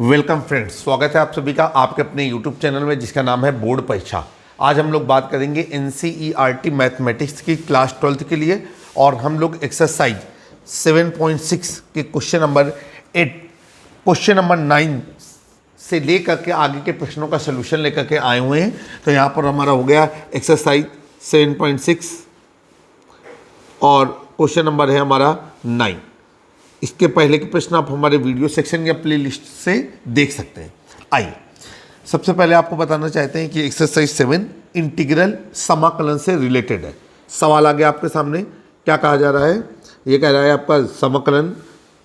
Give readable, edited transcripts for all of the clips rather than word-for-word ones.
Welcome friends, स्वागत है आप सभी का आपके अपने यूट्यूब चैनल में जिसका नाम है बोर्ड परीक्षा। आज हम लोग बात करेंगे NCERT मैथमेटिक्स की क्लास 12th के लिए और हम लोग एक्सरसाइज 7.6 के क्वेश्चन नंबर 8, क्वेश्चन नंबर 9 से लेकर के आगे के प्रश्नों का सोल्यूशन लेकर के आए हुए हैं। तो यहाँ पर हमारा हो गया एक्सरसाइज 7.6 और क्वेश्चन नंबर है हमारा 9। इसके पहले के प्रश्न आप हमारे वीडियो सेक्शन या प्लेलिस्ट से देख सकते हैं। आइए सबसे पहले आपको बताना चाहते हैं कि एक्सरसाइज 7 इंटीग्रल समाकलन से रिलेटेड है। सवाल आ गया आपके सामने, क्या कहा जा रहा है? ये कह रहा है आपका समाकलन,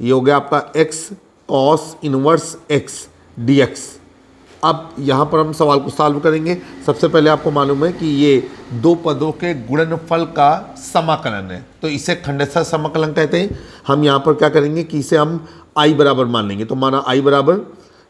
ये हो गया आपका x cos inverse x dx। अब यहाँ पर हम सवाल को सॉल्व करेंगे। सबसे पहले आपको मालूम है कि ये दो पदों के गुणनफल का समाकलन है, तो इसे खंडशः समाकलन कहते हैं। हम यहाँ पर क्या करेंगे कि इसे हम i बराबर मान लेंगे। तो माना i बराबर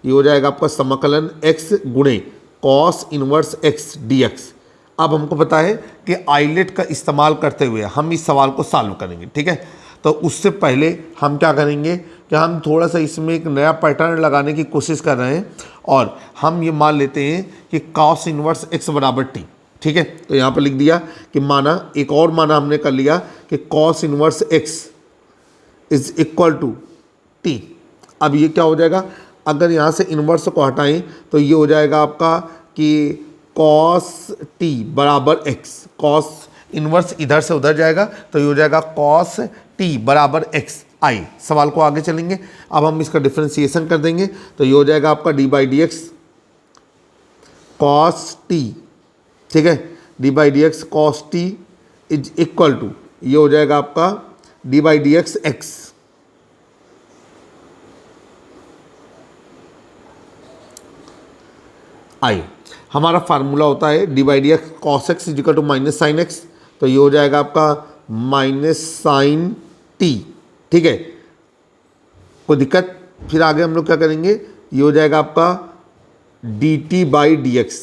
ये हो जाएगा आपका समाकलन x गुणे cos इनवर्स x dx। अब हमको पता है कि आइलेट का इस्तेमाल करते हुए हम इस सवाल को सॉल्व करेंगे, ठीक है। तो उससे पहले हम क्या करेंगे कि हम थोड़ा सा इसमें एक नया पैटर्न लगाने की कोशिश कर रहे हैं और हम ये मान लेते हैं कि cos इनवर्स x बराबर t, ठीक है। तो यहाँ पर लिख दिया कि माना, एक और माना हमने कर लिया कि cos inverse x is equal to t। अब ये क्या हो जाएगा, अगर यहाँ से इनवर्स को हटाएं तो ये हो जाएगा आपका कि cos t बराबर x। cos इनवर्स इधर से उधर जाएगा तो ये हो जाएगा cos t बराबर x। आई सवाल को आगे चलेंगे। अब हम इसका डिफ्रेंसिएशन कर देंगे तो ये हो जाएगा आपका d by D x cos t, ठीक है। d by D x cos t is equal to ये हो जाएगा आपका d by D x x। आई हमारा फार्मूला होता है d by D x cos x is equal to minus sine x। तो ये हो जाएगा आपका माइनस साइन t, ठीक है। कोई दिक्कत? फिर आगे हम लोग क्या करेंगे, ये हो जाएगा आपका dt by D x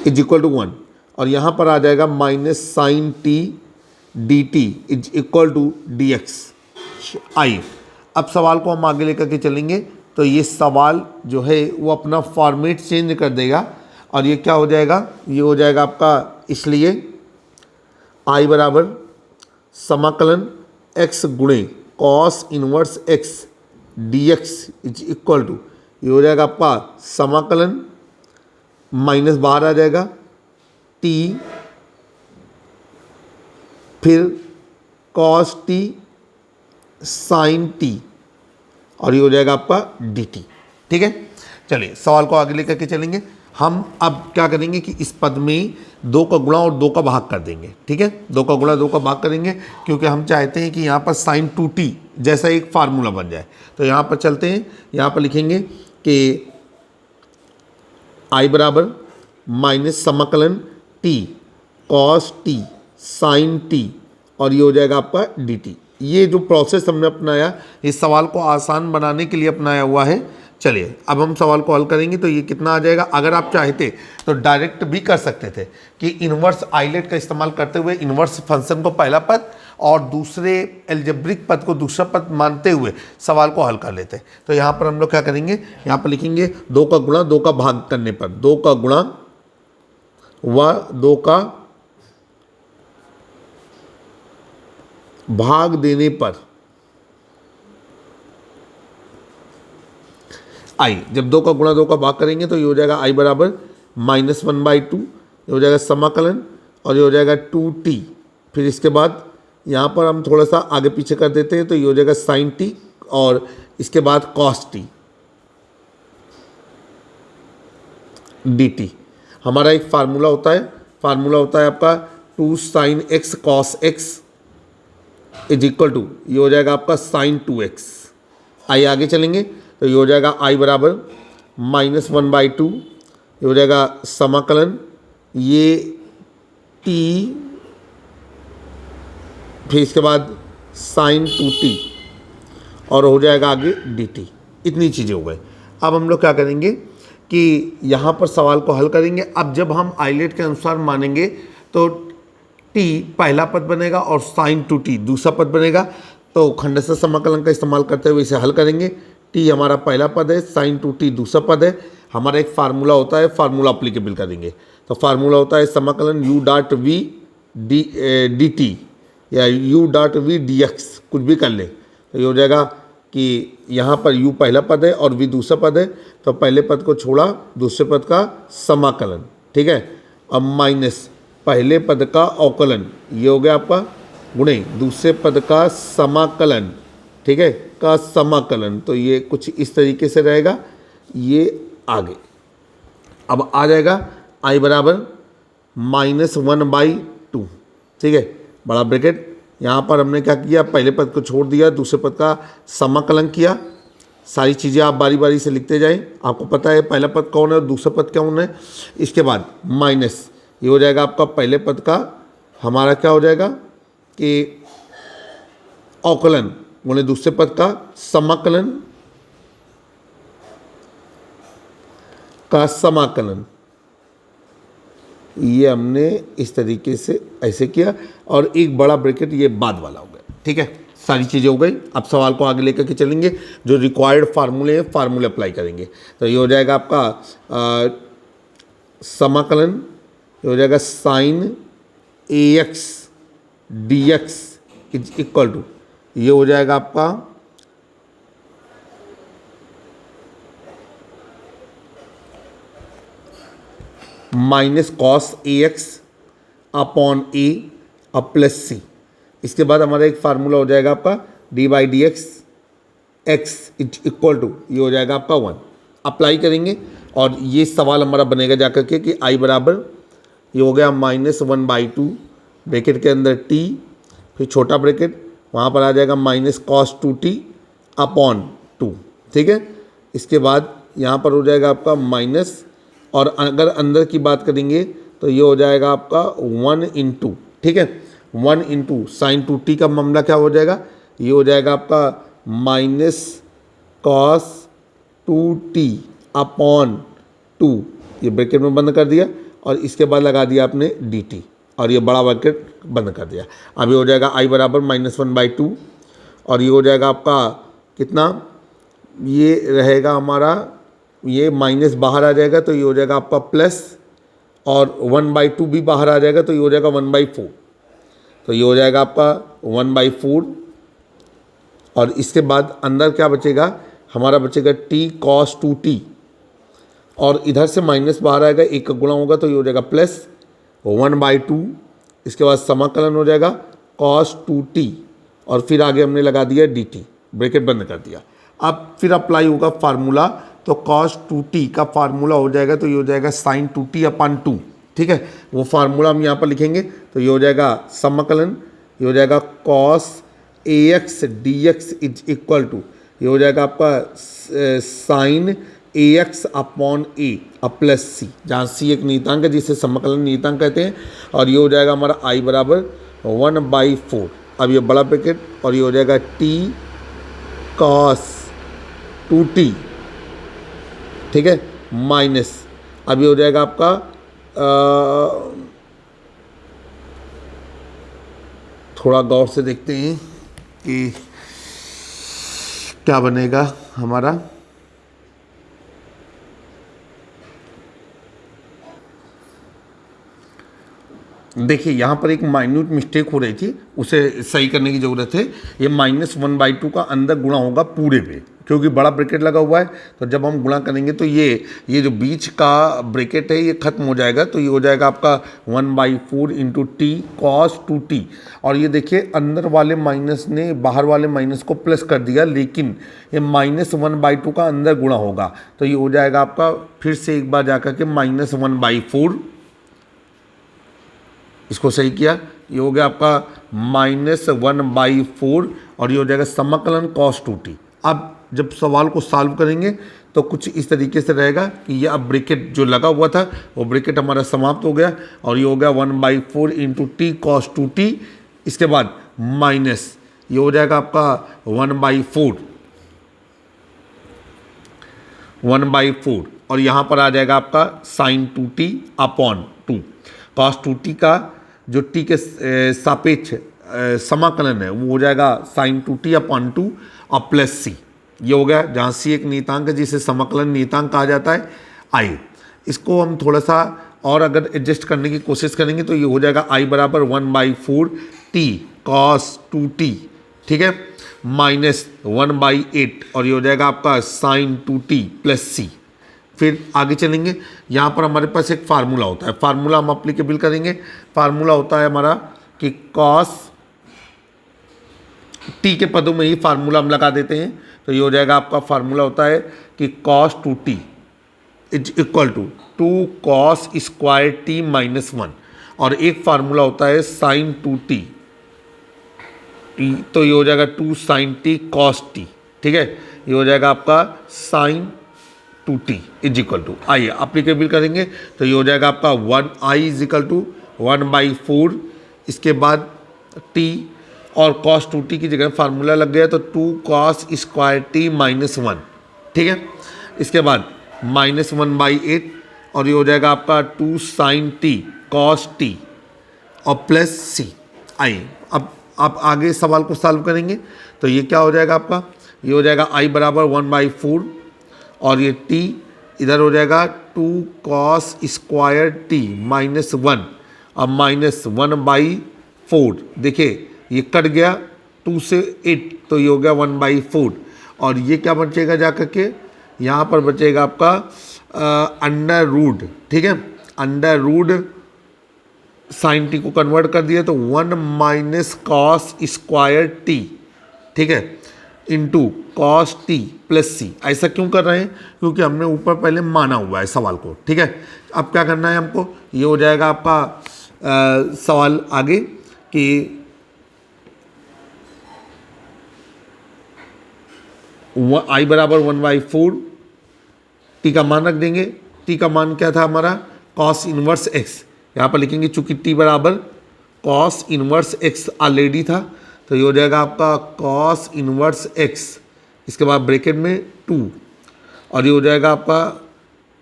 is equal to 1 और यहाँ पर आ जाएगा minus sine t dt is equal to d x. आइए अब सवाल को हम आगे लेकर के चलेंगे तो ये सवाल जो है वो अपना फॉर्मेट चेंज कर देगा और ये क्या हो जाएगा, ये हो जाएगा आपका, इसलिए i बराबर समाकलन x गुणे cos inverse x dx is equal to ये हो जाएगा आपका समाकलन, माइनस बाहर आ जाएगा t, फिर cos t sin t और ये हो जाएगा आपका dt, ठीक है। चलिए सवाल को आगे लेकर के चलेंगे। हम अब क्या करेंगे कि इस पद में 2 का गुणा और 2 का भाग कर देंगे, ठीक है। 2 का गुणा 2 का भाग करेंगे क्योंकि हम चाहते हैं कि यहाँ पर sin 2t जैसा एक फार्मूला बन जाए। तो यहाँ पर चलते हैं, यहाँ पर लिखेंगे कि i बराबर माइनस समाकलन t cos t sin t और ये हो जाएगा आपका dt। ये जो प्रोसेस हमने अपनाया इस सवाल को आसान बनाने के लिए अपनाया हुआ है। चलिए अब हम सवाल को हल करेंगे तो ये कितना आ जाएगा। अगर आप चाहते तो डायरेक्ट भी कर सकते थे कि इन्वर्स आइलेट का इस्तेमाल करते हुए इन्वर्स फंक्शन को पहला पद और दूसरे एल्जेब्रिक पद को दूसरा पद मानते हुए सवाल को हल कर लेते। तो यहाँ पर हम लोग क्या करेंगे, यहाँ पर लिखेंगे 2 का गुणा 2 का भाग करने पर, 2 का गुणा व 2 का भाग देने पर आई, जब 2 का गुणा 2 का भाग करेंगे तो ये हो जाएगा i बराबर माइनस 1/2, ये हो जाएगा समाकलन और ये हो जाएगा 2t। फिर इसके बाद यहाँ पर हम थोड़ा सा आगे पीछे कर देते हैं तो ये हो जाएगा sin t और इसके बाद cos t dt। हमारा एक फार्मूला होता है आपका 2 sin x cos x is equal to ये हो जाएगा आपका sin 2x। आइए आगे चलेंगे तो ये हो जाएगा i बराबर माइनस 1/2, ये हो जाएगा समाकलन, ये t फिर इसके बाद sin 2t और हो जाएगा आगे dt। इतनी चीज़ें हो गई। अब हम लोग क्या करेंगे कि यहाँ पर सवाल को हल करेंगे। अब जब हम आइलेट के अनुसार मानेंगे तो t पहला पद बनेगा और sin 2t दूसरा पद बनेगा। तो खंडशः समाकलन का इस्तेमाल करते हुए इसे हल करेंगे। टी हमारा पहला पद है, साइन टू टी दूसरा पद है। हमारा एक फार्मूला होता है, फार्मूला अप्लीकेबल करेंगे तो फार्मूला होता है समाकलन u dot v d t या u dot v d x, कुछ भी कर ले तो ये हो जाएगा कि यहाँ पर u पहला पद है और v दूसरा पद है, तो पहले पद को छोड़ा दूसरे पद का समाकलन, ठीक है। अब माइनस पहले पद का अवकलन, ये हो गया आपका, गुणे दूसरे पद का समाकलन, ठीक है, का समाकलन। तो ये कुछ इस तरीके से रहेगा, ये आगे अब आ जाएगा i बराबर -1/2, ठीक है, बड़ा ब्रैकेट। यहाँ पर हमने क्या किया, पहले पद को छोड़ दिया, दूसरे पद का समाकलन किया। सारी चीज़ें आप बारी बारी से लिखते जाएं, आपको पता है पहला पद कौन है और दूसरा पद कौन है। इसके बाद माइनस, ये हो जाएगा आपका पहले पद का हमारा क्या हो जाएगा कि अवकलन, बोले दूसरे पद का समाकलन का समाकलन। ये हमने इस तरीके से ऐसे किया और एक बड़ा ब्रैकेट ये बाद वाला हो गया, ठीक है। सारी चीज़ें हो गई। अब सवाल को आगे लेकर के चलेंगे, जो रिक्वायर्ड फार्मूले हैं फार्मूले अप्लाई करेंगे। तो ये हो जाएगा आपका समाकलन, ये हो जाएगा sine a x d x is equal to, ये हो जाएगा आपका minus cos a x upon a अब प्लस सी। इसके बाद हमारा एक फार्मूला हो जाएगा आपका d by D x x is equal to, ये हो जाएगा आपका 1। अप्लाई करेंगे और ये सवाल हमारा बनेगा जाकर के कि आई बराबर, ये हो गया -1/2 ब्रैकेट के अंदर टी, फिर छोटा ब्रैकेट, वहाँ पर आ जाएगा माइनस कॉस 2t अपॉन 2, ठीक है। इसके बाद यहाँ पर हो जाएगा आपका माइनस, और अगर अंदर की बात करेंगे तो ये हो जाएगा आपका 1 ठीक है, 1 साइन 2t का मामला क्या हो जाएगा, ये हो जाएगा आपका माइनस कॉस 2t अपॉन 2, ये ब्रैकेट में बंद कर दिया और इसके बाद लगा दिया आपने dt और ये बड़ा ब्रैकेट बंद कर दिया। अभी हो जाएगा i बराबर -1/2 और ये हो जाएगा आपका कितना, ये रहेगा हमारा, ये माइनस बाहर आ जाएगा तो ये हो जाएगा आपका प्लस, और 1/2 भी बाहर आ जाएगा तो ये हो जाएगा 1/4, तो ये हो जाएगा आपका 1/4। और इसके बाद अंदर क्या बचेगा, हमारा बचेगा t cos 2t, और इधर से माइनस बाहर आएगा, एक का गुणा होगा तो ये हो जाएगा प्लस 1/2। इसके बाद समाकलन हो जाएगा cos 2t और फिर आगे हमने लगा दिया dt, ब्रैकेट बंद कर दिया। अब फिर अप्लाई होगा फार्मूला, तो cos 2t का फार्मूला हो जाएगा तो ये हो जाएगा sin 2t अपॉन 2, ठीक है। वो फार्मूला हम यहाँ पर लिखेंगे तो ये हो जाएगा समाकलन, ये हो जाएगा cos ax dx is equal to, ये हो जाएगा आपका साइन ax अपॉन a अब प्लस c, जहाँ c एक नियतांक है जिसे समाकलन नियतांक कहते हैं, और ये हो जाएगा हमारा i बराबर 1/4। अब ये बड़ा ब्रैकेट और ये हो जाएगा t cos 2t, ठीक है, माइनस, अब ये हो जाएगा आपका थोड़ा गौर से देखते हैं कि क्या बनेगा हमारा। देखिए यहाँ पर एक माइन्यूट मिस्टेक हो रही थी, उसे सही करने की ज़रूरत है। ये -1/2 का अंदर गुणा होगा पूरे पे, क्योंकि बड़ा ब्रैकेट लगा हुआ है, तो जब हम गुणा करेंगे तो ये जो बीच का ब्रैकेट है ये खत्म हो जाएगा, तो ये हो जाएगा आपका 1/4 इंटू टी कॉस 2t। और ये देखिए अंदर वाले माइनस ने बाहर वाले माइनस को प्लस कर दिया, लेकिन ये -1/2 का अंदर गुणा होगा तो ये हो जाएगा आपका, फिर से एक बार जाकर के -1/4, इसको सही किया, ये हो गया आपका -1/4 और ये हो जाएगा समाकलन cos 2t। अब जब सवाल को सॉल्व करेंगे तो कुछ इस तरीके से रहेगा कि ये अब ब्रैकेट जो लगा हुआ था वो ब्रैकेट हमारा समाप्त हो गया और ये हो गया 1/4 इंटू टी कॉस 2t। इसके बाद माइनस, ये हो जाएगा आपका 1/4 और यहाँ पर आ जाएगा आपका sine 2t upon 2। Cos 2t का जो t के सापेक्ष समाकलन है वो हो जाएगा साइन 2t अपॉन 2 और प्लस c। ये हो गया, जहाँ सी एक नियतांक है जिसे समाकलन नियतांक कहा जाता है आई। इसको हम थोड़ा सा और अगर एडजस्ट करने की कोशिश करेंगे तो ये हो जाएगा आई बराबर 1/4 टी कॉस 2t, ठीक है, माइनस 1/8 और ये हो जाएगा आपका साइन 2t प्लस सी। फिर आगे चलेंगे, यहाँ पर हमारे पास एक फार्मूला होता है, फार्मूला हम अप्लीकेबल करेंगे। फार्मूला होता है हमारा कि कॉस टी के पदों में ही फार्मूला हम लगा देते हैं, तो ये हो जाएगा आपका फार्मूला होता है कि cos 2t is equal to 2 cos square t minus 1, और एक फार्मूला होता है साइन 2t, तो ये हो जाएगा 2 साइन टी कॉस टी, ठीक है, ये हो जाएगा आपका sine 2t is equal to, आइए अप्लीकेबल करेंगे तो ये हो जाएगा आपका 1i इज इक्वल टू 1/4, इसके बाद t और cos 2t की जगह फार्मूला लग गया तो 2 cos स्क्वायर टी माइनस 1, ठीक है, इसके बाद माइनस 1/8 और ये हो जाएगा आपका 2 साइन टी कॉस टी और प्लस सी। आइए अब आप आगे सवाल को सॉल्व करेंगे तो ये क्या हो जाएगा आपका, ये हो जाएगा आई बराबर 1/4 और ये t इधर हो जाएगा 2 cos स्क्वायर टी माइनस 1 और माइनस 1/4, देखिए ये कट गया 2 से 8 तो ये हो गया 1/4 और ये क्या बचेगा जा करके, यहाँ पर बचेगा आपका अंडर रूट, ठीक है, अंडर रूट साइन टी को कन्वर्ट कर दिया तो 1 माइनस कॉस स्क्वायर टी, ठीक है, इंटू कॉस टी प्लस सी। ऐसा क्यों कर रहे हैं, क्योंकि हमने ऊपर पहले माना हुआ है सवाल को, ठीक है। अब क्या करना है हमको, ये हो जाएगा आपका सवाल आगे कि आई बराबर 1/4 टी का मान रख देंगे, टी का मान क्या था हमारा कॉस इनवर्स एक्स, यहाँ पर लिखेंगे चूंकि टी बराबर कॉस इनवर्स एक्स ऑलरेडी था तो ये हो जाएगा आपका कॉस इनवर्स एक्स, इसके बाद ब्रैकेट में 2 और ये हो जाएगा आपका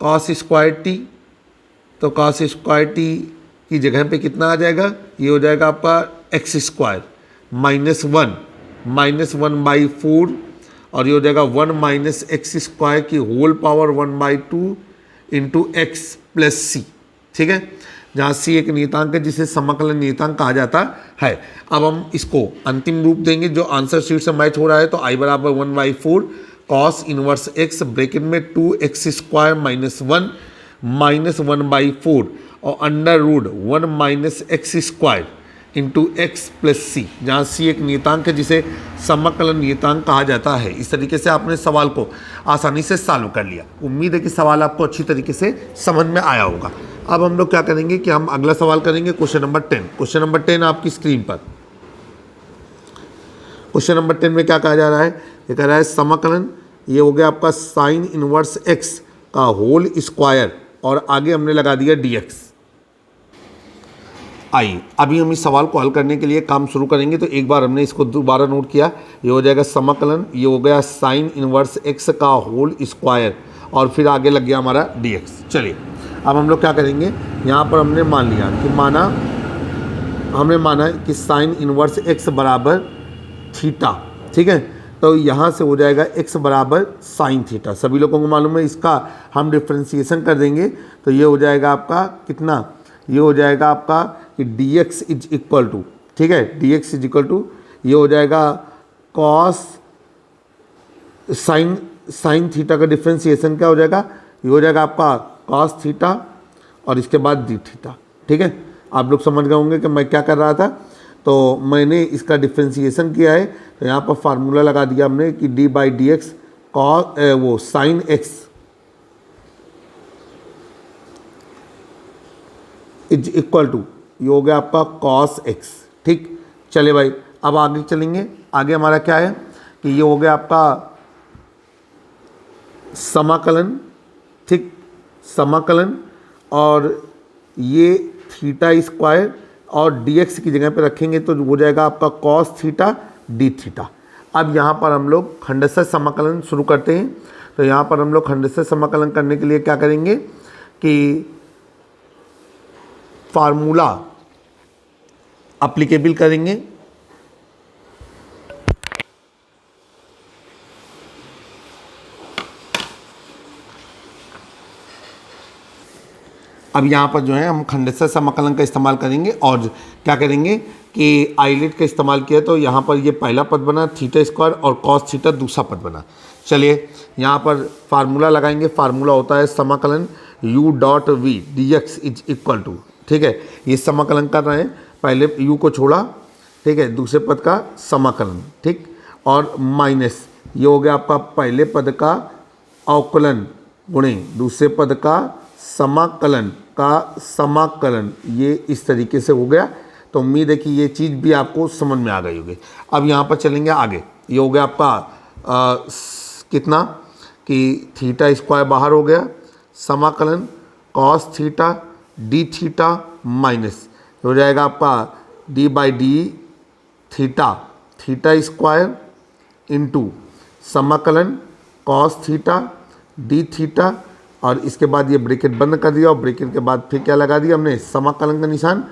कॉस स्क्वायर टी, तो कॉस स्क्वायर टी की जगह पे कितना आ जाएगा, ये हो जाएगा आपका एक्स स्क्वायर माइनस 1/4 और ये हो जाएगा 1 माइनस एक्स स्क्वायर की whole power 1/2 into x plus C, ठीक है, जहाँ सी एक नियतांक है जिसे समाकलन नियतांक कहा जाता है। अब हम इसको अंतिम रूप देंगे जो आंसर शीट से मैच हो रहा है, तो आई बराबर 1/4 कॉस इनवर्स एक्स ब्रैकेट में 2x स्क्वायर माइनस 1 माइनस 1/4 और under root 1 minus x square into x plus C, जहाँ सी एक नियतांक है जिसे समाकलन नियतांक कहा जाता है। इस तरीके से आपने सवाल को आसानी से सॉल्व कर लिया। उम्मीद है कि सवाल आपको अच्छी तरीके से समझ में आया होगा। अब हम लोग क्या करेंगे कि हम अगला सवाल करेंगे क्वेश्चन नंबर 10। क्वेश्चन नंबर 10 आपकी स्क्रीन पर। क्वेश्चन नंबर 10 में क्या कहा जा रहा है, ये कह रहा है समाकलन, ये हो गया आपका साइन इनवर्स एक्स का होल स्क्वायर और आगे हमने लगा दिया dx। आइए अभी हम इस सवाल को हल करने के लिए काम शुरू करेंगे, तो एक बार हमने इसको दोबारा नोट किया, ये हो जाएगा समाकलन, ये हो गया साइन इनवर्स एक्स का होल स्क्वायर और फिर आगे लग गया हमारा dx। चलिए अब हम लोग क्या करेंगे, यहाँ पर हमने मान लिया कि हमने माना कि साइन इनवर्स एक्स बराबर थीटा, ठीक है, तो यहाँ से हो जाएगा x बराबर साइन थीटा, सभी लोगों को मालूम है। इसका हम डिफ्रेंसिएशन कर देंगे तो ये हो जाएगा आपका कितना, ये हो जाएगा आपका कि dx इज इक्वल टू, ठीक है, dx इज इक्वल टू ये हो जाएगा कॉस साइन थीटा का डिफ्रेंसिएशन क्या हो जाएगा, ये हो जाएगा आपका कॉस थीटा और इसके बाद डी थीटा, ठीक है। आप लोग समझ गए होंगे कि मैं क्या कर रहा था, तो मैंने इसका डिफ्रेंसिएशन किया है, तो यहाँ पर फार्मूला लगा दिया हमने कि d/dx कॉस वो sine x is equal to ये हो गया आपका कॉस एक्स, ठीक। चले भाई अब आगे चलेंगे, आगे हमारा क्या है कि ये हो गया आपका समाकलन, ठीक, समाकलन और ये थीटा स्क्वायर और dx की जगह पे रखेंगे तो हो जाएगा आपका कॉस थीटा डी थीटा। अब यहाँ पर हम लोग खंडशः समाकलन शुरू करते हैं, तो यहाँ पर हम लोग खंडशः समाकलन करने के लिए क्या करेंगे कि फार्मूला अप्लीकेबल करेंगे। अब यहाँ पर जो है हम खंडशः समाकलन का इस्तेमाल करेंगे और क्या करेंगे कि आइलेट का इस्तेमाल किया तो यहाँ पर ये पहला पद बना थीटा स्क्वायर और कॉस थीटा दूसरा पद बना। चलिए यहाँ पर फार्मूला लगाएंगे। फार्मूला होता है समाकलन u dot v d x is equal to, ठीक है, ये समाकलन कर रहे हैं, पहले u को छोड़ा, ठीक है, दूसरे पद का समाकलन, ठीक, और माइनस ये हो गया आपका पहले पद का अवकलन गुणे दूसरे पद का समाकलन, ये इस तरीके से हो गया। तो उम्मीद है कि ये चीज़ भी आपको समझ में आ गई होगी। अब यहाँ पर चलेंगे आगे। ये हो गया आपका कितना कि थीटा स्क्वायर बाहर हो गया, समाकलन cos theta D theta minus हो जाएगा आपका d by D theta square into समाकलन कॉस थीटा डी थीटा, और इसके बाद ये ब्रैकेट बंद कर दिया और ब्रैकेट के बाद फिर क्या लगा दिया हमने समाकलन का निशान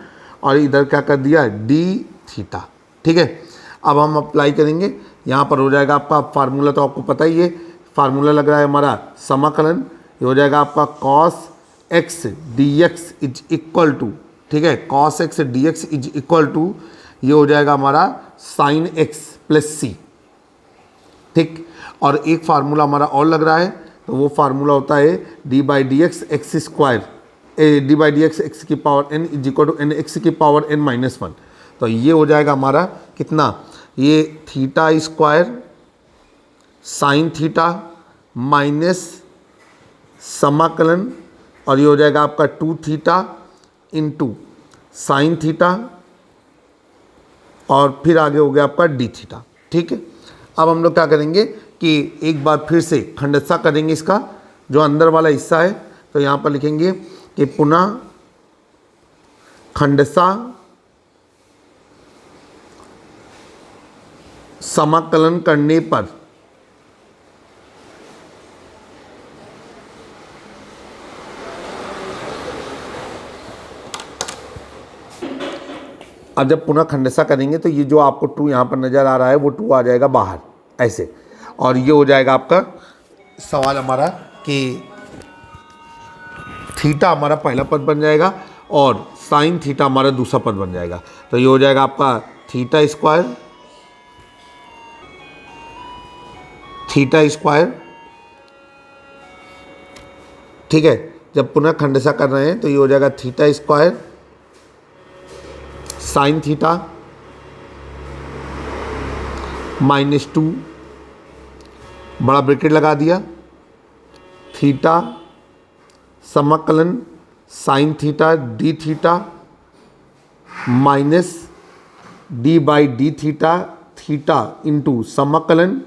और इधर क्या कर दिया डी थीटा, ठीक है। अब हम अप्लाई करेंगे, यहाँ पर हो जाएगा आपका फार्मूला तो आपको पता ही है, फार्मूला लग रहा है हमारा समाकलन, ये हो जाएगा आपका cos x d x is equal to, ठीक है, cos x d x is equal to ये हो जाएगा हमारा साइन एक्स प्लस सी, ठीक। और एक फार्मूला हमारा और लग रहा है, तो वो फार्मूला होता है D by D x X square D by D x X की power N is equal to N X की पावर एन माइनस वन। तो ये हो जाएगा हमारा कितना, ये theta square sine theta minus समाकलन, और ये हो जाएगा आपका two theta into sine theta, और फिर आगे हो गया आपका डी थीटा, ठीक है। अब हम लोग क्या करेंगे कि एक बार फिर से खंडशः करेंगे इसका जो अंदर वाला हिस्सा है, तो यहाँ पर लिखेंगे कि पुनः खंडशः समाकलन करने पर अब जब पुनः खंडशः करेंगे तो ये जो आपको 2 यहाँ पर नज़र आ रहा है वो 2 आ जाएगा बाहर ऐसे, और ये हो जाएगा आपका सवाल हमारा कि थीटा हमारा पहला पद बन जाएगा और साइन थीटा हमारा दूसरा पद बन जाएगा। तो ये हो जाएगा आपका थीटा स्क्वायर, ठीक है। जब पुनः खंडशः कर रहे हैं तो ये हो जाएगा theta square sine theta minus 2 बड़ा ब्रैकेट लगा दिया थीटा समाकलन sine theta D theta minus D by D theta into समाकलन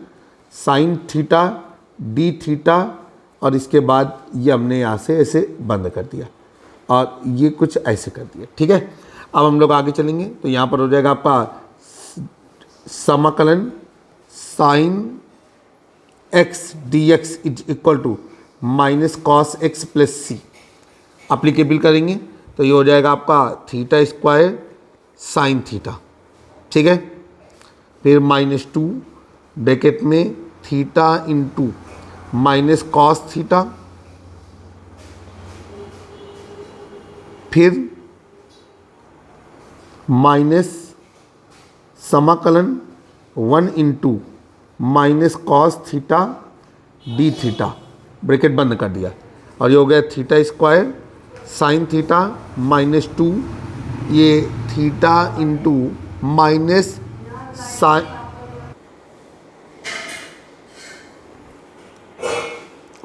साइन थीटा डी थीटा, और इसके बाद ये हमने यहाँ से ऐसे बंद कर दिया और ये कुछ ऐसे कर दिया, ठीक है। अब हम लोग आगे चलेंगे तो यहाँ पर हो जाएगा आपका समाकलन sine x d x is equal to minus cos x plus c, applicable करेंगे तो ये हो जाएगा आपका थीटा स्क्वायर साइन थीटा, ठीक है। फिर माइनस 2 ब्रैकेट में theta into minus cos theta, फिर माइनस समाकलन 1 into minus cos theta D theta, bracket बंद कर दिया, और ये हो गया theta square sine theta minus 2 ये theta into minus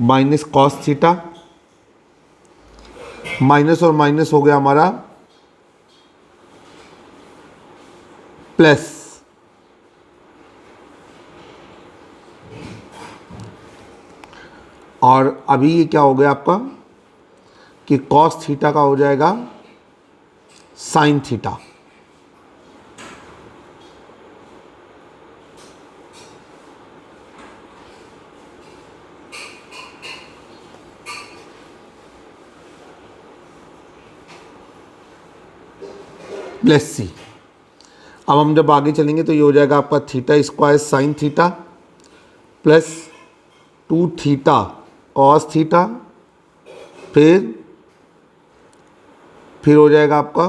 minus cos theta, minus और माइनस हो गया हमारा प्लस, और अभी ये क्या हो गया आपका कि कॉस थीटा का हो जाएगा साइन थीटा, प्लस सी। अब हम जब आगे चलेंगे तो ये हो जाएगा आपका theta square sine theta plus 2 theta cos theta, फिर फिर हो जाएगा आपका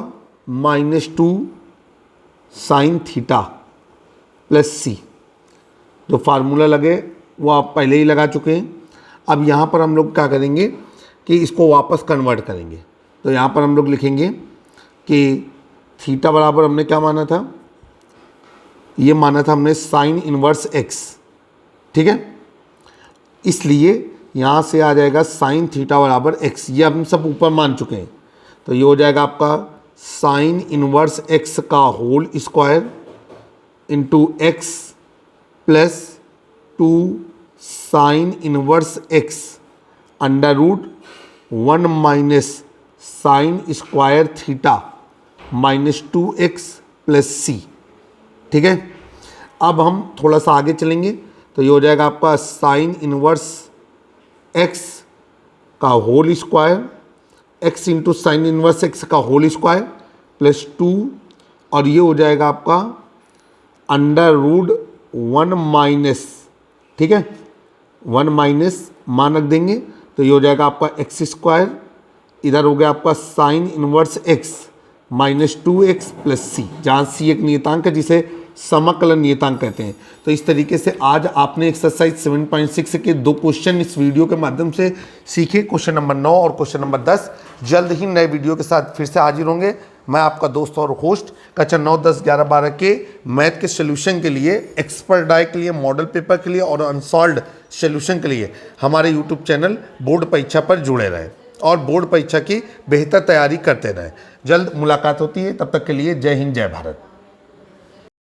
-2 साइन थीटा प्लस सी। जो फार्मूला लगे वो आप पहले ही लगा चुके हैं। अब यहाँ पर हम लोग क्या करेंगे कि इसको वापस कन्वर्ट करेंगे। तो यहाँ पर हम लोग लिखेंगे कि थीटा बराबर हमने क्या माना था, ये माना था हमने साइन इनवर्स एक्स, ठीक है। इसलिए यहाँ से आ जाएगा साइन थीटा बराबर एक्स, ये हम सब ऊपर मान चुके हैं। तो ये हो जाएगा आपका साइन इनवर्स एक्स का whole square into x plus 2 sine inverse X under root 1 minus sine square theta -2x plus C, ठीक है। अब हम थोड़ा सा आगे चलेंगे तो ये हो जाएगा आपका साइन इनवर्स x का whole square, x into sine inverse x का होल स्क्वायर प्लस 2, और ये हो जाएगा आपका अंडर रूट 1 माइनस, ठीक है, 1 माइनस मान रख देंगे तो ये हो जाएगा आपका एक्स स्क्वायर, इधर हो गया आपका sine inverse x -2x plus C, जहाँ सी एक नियतांक है जिसे समकलन नियतांक कहते हैं। तो इस तरीके से आज आपने एक्सरसाइज 7.6 के 2 क्वेश्चन इस वीडियो के माध्यम से सीखे, क्वेश्चन नंबर 9 और क्वेश्चन नंबर 10। जल्द ही नए वीडियो के साथ फिर से हाजिर होंगे। मैं आपका दोस्त और होस्ट कक्षा 9, 10, 11, 12 के मैथ के सोल्यूशन के लिए, एक्सपर्ट डाई के लिए, मॉडल पेपर के लिए और अनसॉल्व्ड सोल्यूशन के लिए हमारे यूट्यूब चैनल बोर्ड परीक्षा पर जुड़े रहें और बोर्ड परीक्षा की बेहतर तैयारी करते रहें। जल्द मुलाकात होती है, तब तक के लिए जय हिंद, जय भारत।